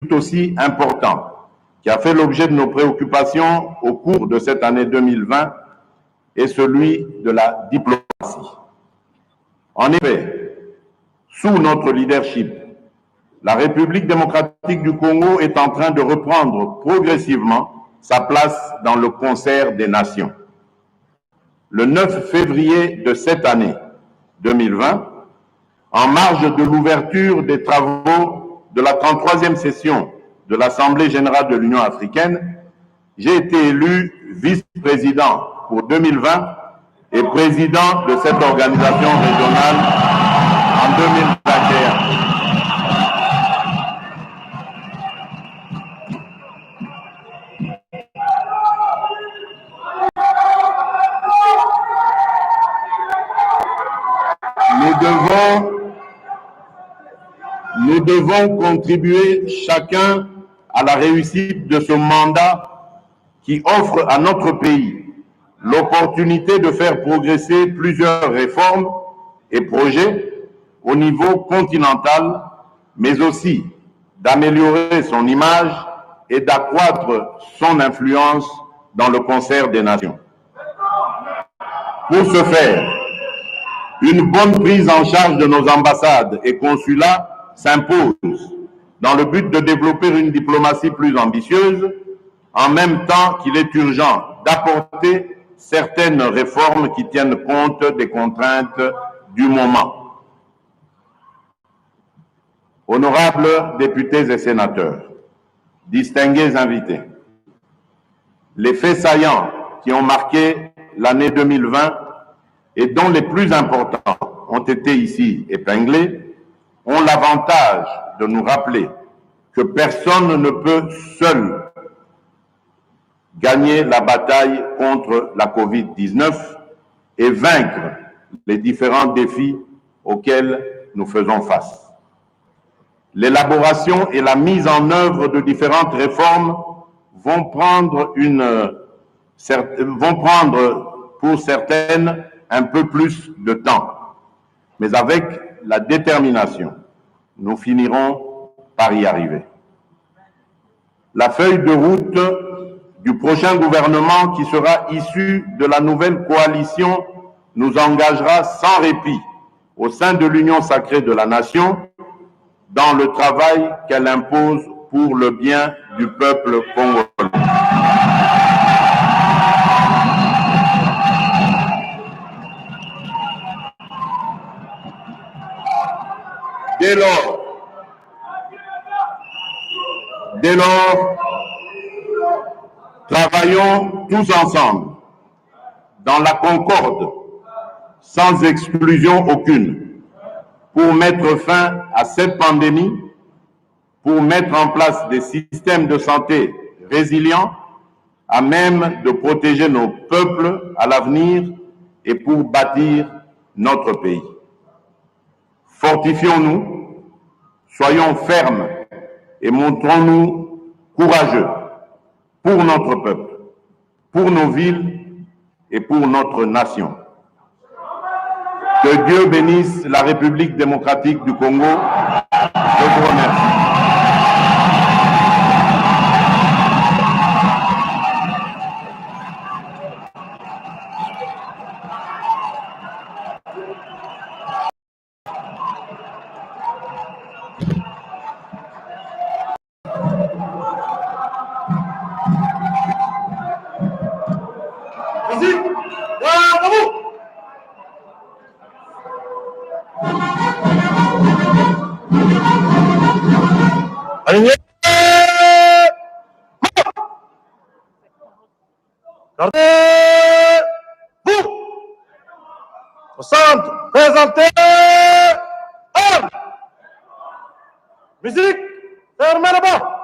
tout aussi important, qui a fait l'objet de nos préoccupations au cours de cette année 2020, est celui de la diplomatie. En effet, sous notre leadership, la République démocratique du Congo est en train de reprendre progressivement sa place dans le concert des nations. Le 9 février de cette année 2020, en marge de l'ouverture des travaux de la 33e session de l'Assemblée générale de l'Union africaine, j'ai été élu vice-président pour 2020 et président de cette organisation régionale en 2021. Nous devons contribuer chacun à la réussite de ce mandat qui offre à notre pays l'opportunité de faire progresser plusieurs réformes et projets au niveau continental, mais aussi d'améliorer son image et d'accroître son influence dans le concert des nations. Pour ce faire, une bonne prise en charge de nos ambassades et consulats s'impose dans le but de développer une diplomatie plus ambitieuse, en même temps qu'il est urgent d'apporter certaines réformes qui tiennent compte des contraintes du moment. Honorables députés et sénateurs, distingués invités, les faits saillants qui ont marqué l'année 2020 et dont les plus importants ont été ici épinglés ont l'avantage de nous rappeler que personne ne peut seul gagner la bataille contre la COVID-19 et vaincre les différents défis auxquels nous faisons face. L'élaboration et la mise en œuvre de différentes réformes vont prendre pour certaines un peu plus de temps, mais avec la détermination, nous finirons par y arriver. La feuille de route du prochain gouvernement qui sera issu de la nouvelle coalition nous engagera sans répit au sein de l'Union sacrée de la nation dans le travail qu'elle impose pour le bien du peuple congolais. Dès lors, travaillons tous ensemble, dans la concorde, sans exclusion aucune, pour mettre fin à cette pandémie, pour mettre en place des systèmes de santé résilients, à même de protéger nos peuples à l'avenir et pour bâtir notre pays. Fortifions-nous, soyons fermes et montrons-nous courageux pour notre peuple, pour nos villes et pour notre nation. Que Dieu bénisse la République démocratique du Congo. Je vous remercie. Gardez-vous au centre, présentez armes. Musique, fermez là-bas.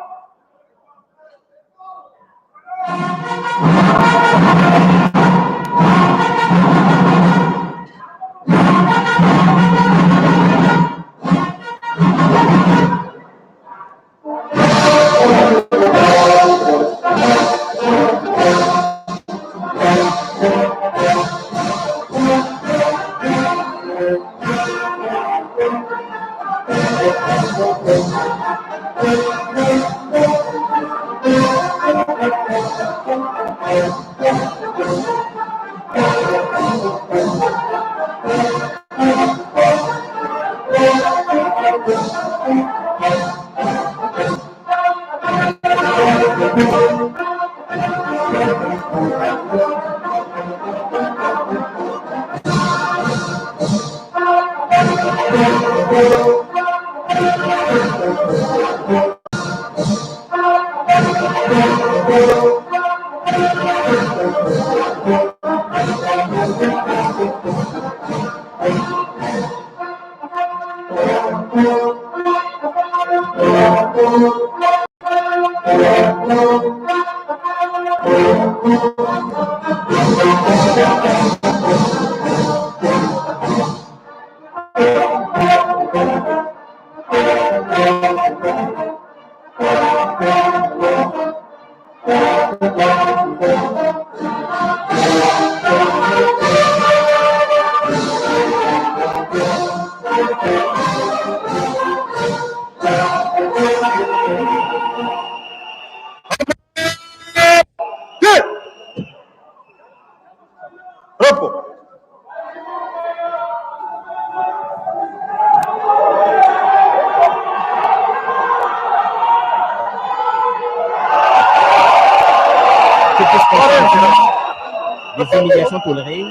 des humiliations tolérées,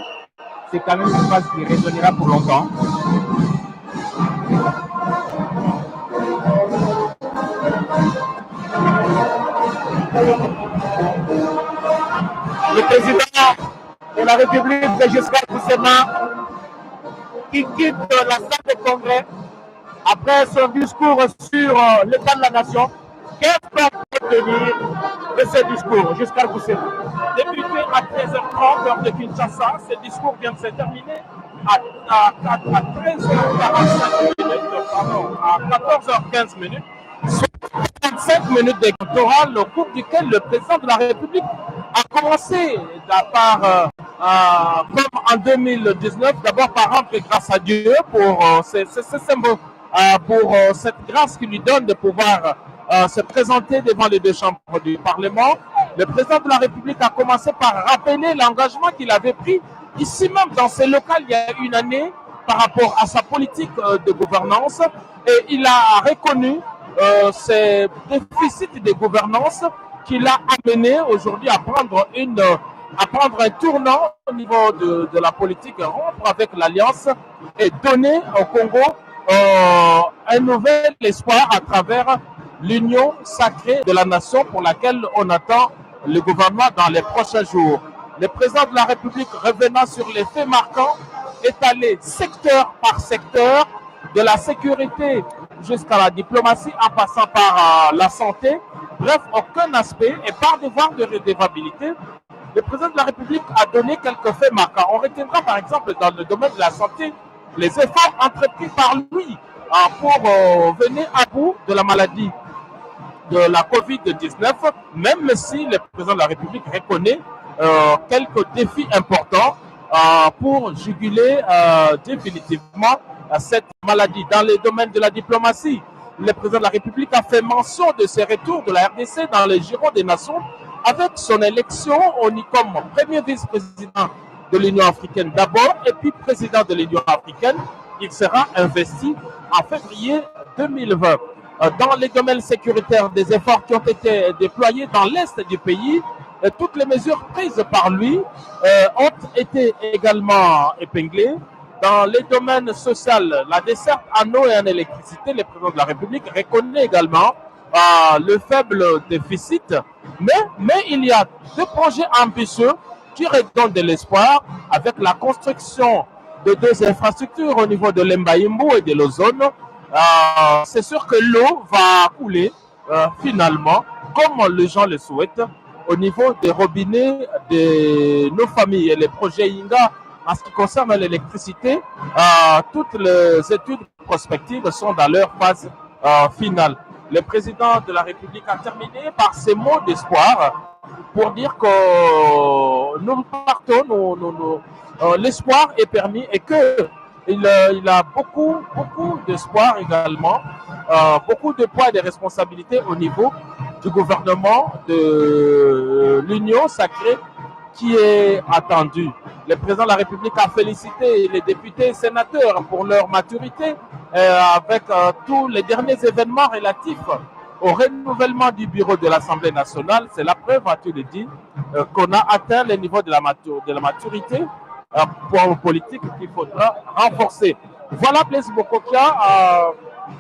c'est quand même une phrase qui résonnera pour longtemps. Le président de la République de Giscard Bousséma qui quitte la salle de congrès après son discours sur l'état de la nation. Qu'est-ce qu'on peut tenir de ce discours, Giscard Bousséma? Débuté à 13h30 heure de Kinshasa, ce discours vient de se terminer à 13h45 minutes, pardon, à 14h15 minutes. 35 minutes d'électoral au cours duquel le président de la République a commencé par, comme en 2019, d'abord par rendre grâce à Dieu pour cette grâce qui lui donne de pouvoir se présenter devant les deux chambres du Parlement. Le président de la République a commencé par rappeler l'engagement qu'il avait pris ici même dans ces locales il y a une année par rapport à sa politique de gouvernance, et il a reconnu ces déficits de gouvernance qui l'a amené aujourd'hui à prendre un tournant au niveau de la politique, rompre avec l'Alliance et donner au Congo un nouvel espoir à travers l'union sacrée de la nation pour laquelle on attend le gouvernement dans les prochains jours. Le président de la République, revenant sur les faits marquants, est allé secteur par secteur, de la sécurité jusqu'à la diplomatie, en passant par la santé. Bref, aucun aspect, et par devoir de redevabilité, le président de la République a donné quelques faits marquants. On retiendra par exemple dans le domaine de la santé les efforts entrepris par lui pour venir à bout de la maladie de la COVID-19, même si le président de la République reconnaît quelques défis importants pour juguler définitivement cette maladie. Dans les domaines de la diplomatie, le président de la République a fait mention de ses retours de la RDC dans les girons des nations avec son élection comme premier vice-président de l'Union africaine d'abord et puis président de l'Union africaine. Il sera investi en février 2020. Dans les domaines sécuritaires, des efforts qui ont été déployés dans l'est du pays, toutes les mesures prises par lui ont été également épinglées. Dans les domaines sociaux, la desserte en eau et en électricité, le président de la République reconnaît également le faible déficit, mais il y a deux projets ambitieux qui redonnent de l'espoir avec la construction de deux infrastructures au niveau de l'Embaïmbo et de l'Ozone. C'est sûr que l'eau va couler finalement, comme les gens le souhaitent, au niveau des robinets de nos familles. Et les projets INGA, en ce qui concerne l'électricité, toutes les études prospectives sont dans leur phase finale. Le président de la République a terminé par ces mots d'espoir pour dire que nous partons, l'espoir est permis et que il a beaucoup d'espoir également, beaucoup de poids et de responsabilités au niveau du gouvernement de l'Union sacrée qui est attendu. Le président de la République a félicité les députés et sénateurs pour leur maturité avec tous les derniers événements relatifs au renouvellement du bureau de l'Assemblée nationale. C'est la preuve, tu le dis, qu'on a atteint le niveau de la maturité pour politique qu'il faudra renforcer. Voilà, Blaise Bokokia,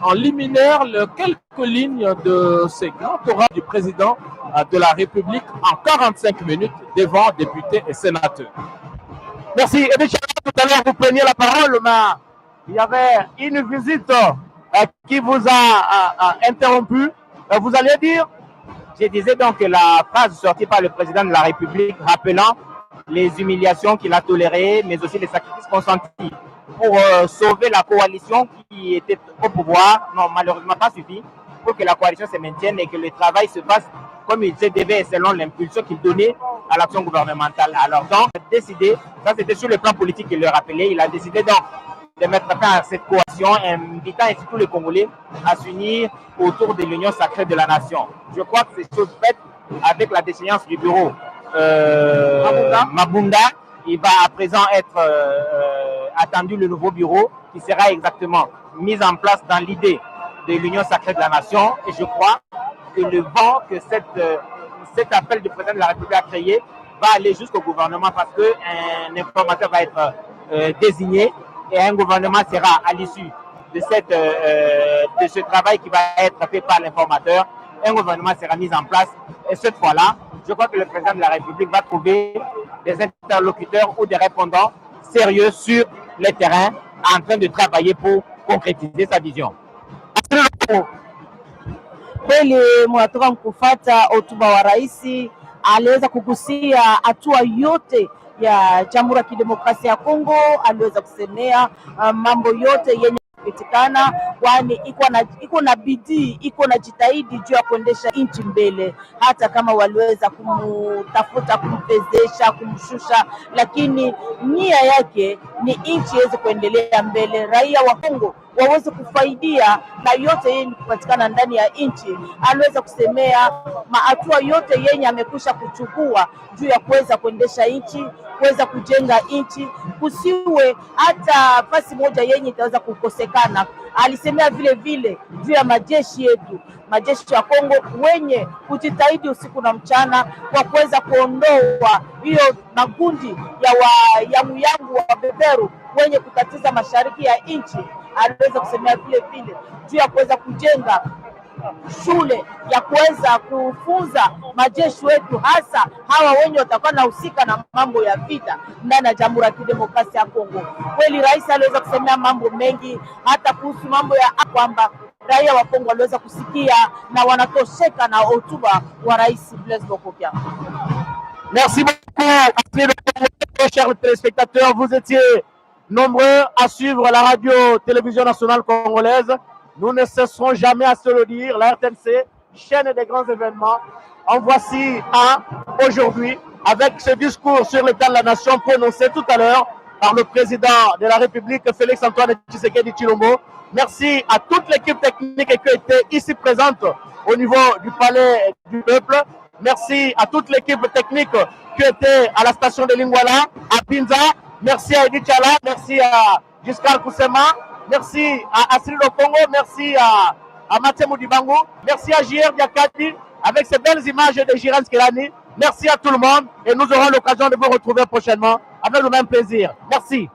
en liminaire, quelques lignes de ces grands oraux du président de la République en 45 minutes devant députés et sénateurs. Merci. Et bien, tout à l'heure, vous preniez la parole, mais il y avait une visite qui vous a interrompu. Vous alliez dire? Je disais donc que la phrase sortie par le président de la République rappelant les humiliations qu'il a tolérées, mais aussi les sacrifices consentis pour sauver la coalition qui était au pouvoir, non, malheureusement pas suffi pour que la coalition se maintienne et que le travail se fasse comme il se devait selon l'impulsion qu'il donnait à l'action gouvernementale. Alors donc, décidé, ça c'était sur le plan politique qu'il le rappelait, il a décidé donc de mettre fin à cette coalition, invitant ainsi tous les Congolais à s'unir autour de l'union sacrée de la nation. Je crois que c'est chose faite avec la déchéance du bureau Mabunda. Il va à présent être attendu le nouveau bureau qui sera exactement mis en place dans l'idée de l'union sacrée de la nation. Et je crois que le vent que cette cet appel du président de la République à créer va aller jusqu'au gouvernement parce qu'un informateur va être désigné et un gouvernement sera à l'issue de ce travail qui va être fait par l'informateur. Un gouvernement sera mis en place et cette fois-là, je crois que le président de la République va trouver des interlocuteurs ou des répondants sérieux sur le terrain en train de travailler pour concrétiser sa vision. Kweli mnatoka mkufata hotuba wa rais, aliweza kugusia hatua yote ya Jamhuri ya Kidemokrasia ya Kongo, aliweza kusemea mambo yote yenye kupitikana, kwani iko na bidii, iko na jitahidi juu ya kuendesha nchi mbele, hata kama waliweza kumtafuta, kumfezesha, kumshusha, lakini nia yake ni nchi iweze kuendelea mbele, raia wa Kongo waweze kufaidia na yote yenye kupatikana ndani ya nchi. Aliweza kusemea hatua yote yenye amekwisha kuchukua juu ya kuweza kuendesha nchi, kuweza kujenga nchi, kusiwe hata fasi moja yenye itaweza kukosekana. Alisemea vile vile juu ya majeshi yetu, majeshi ya Kongo wenye kujitahidi usiku na mchana kwa kuweza kuondoa hiyo makundi ya muyangu wa beberu wenye kutatiza mashariki ya nchi. Aliweza kusemea vile vile juu ya kuweza kujenga shule ya kuweza kufunza majeshi wetu, hasa hawa wenye watakuwa nahusika na mambo ya vita ndani ya Jamhuri ya Kidemokrasia ya Kongo. Kweli rais aliweza kusemea mambo mengi, hata kuhusu mambo ya kwamba raia wa Kongo waliweza kusikia na wanatosheka na hotuba wa rais Blaise Bokobia. Merci beaucoup, chers téléspectateurs. Vous étiez nombreux à suivre la radio-télévision nationale congolaise. Nous ne cesserons jamais à se le dire. La RTNC, chaîne des grands événements. En voici un aujourd'hui avec ce discours sur l'état de la nation prononcé tout à l'heure par le président de la République, Félix-Antoine Tshisekedi Tshilombo. Merci à toute l'équipe technique qui était ici présente au niveau du Palais du Peuple. Merci à toute l'équipe technique qui était à la station de Lingwala, à Pinza. Merci à Edith Chala, merci à Giscard Koussema, merci à Cyril Okongo, merci à Mathieu Moudibango, merci à JR Diakati avec ces belles images de Jiran Skelani. Merci à tout le monde et nous aurons l'occasion de vous retrouver prochainement avec le même plaisir. Merci.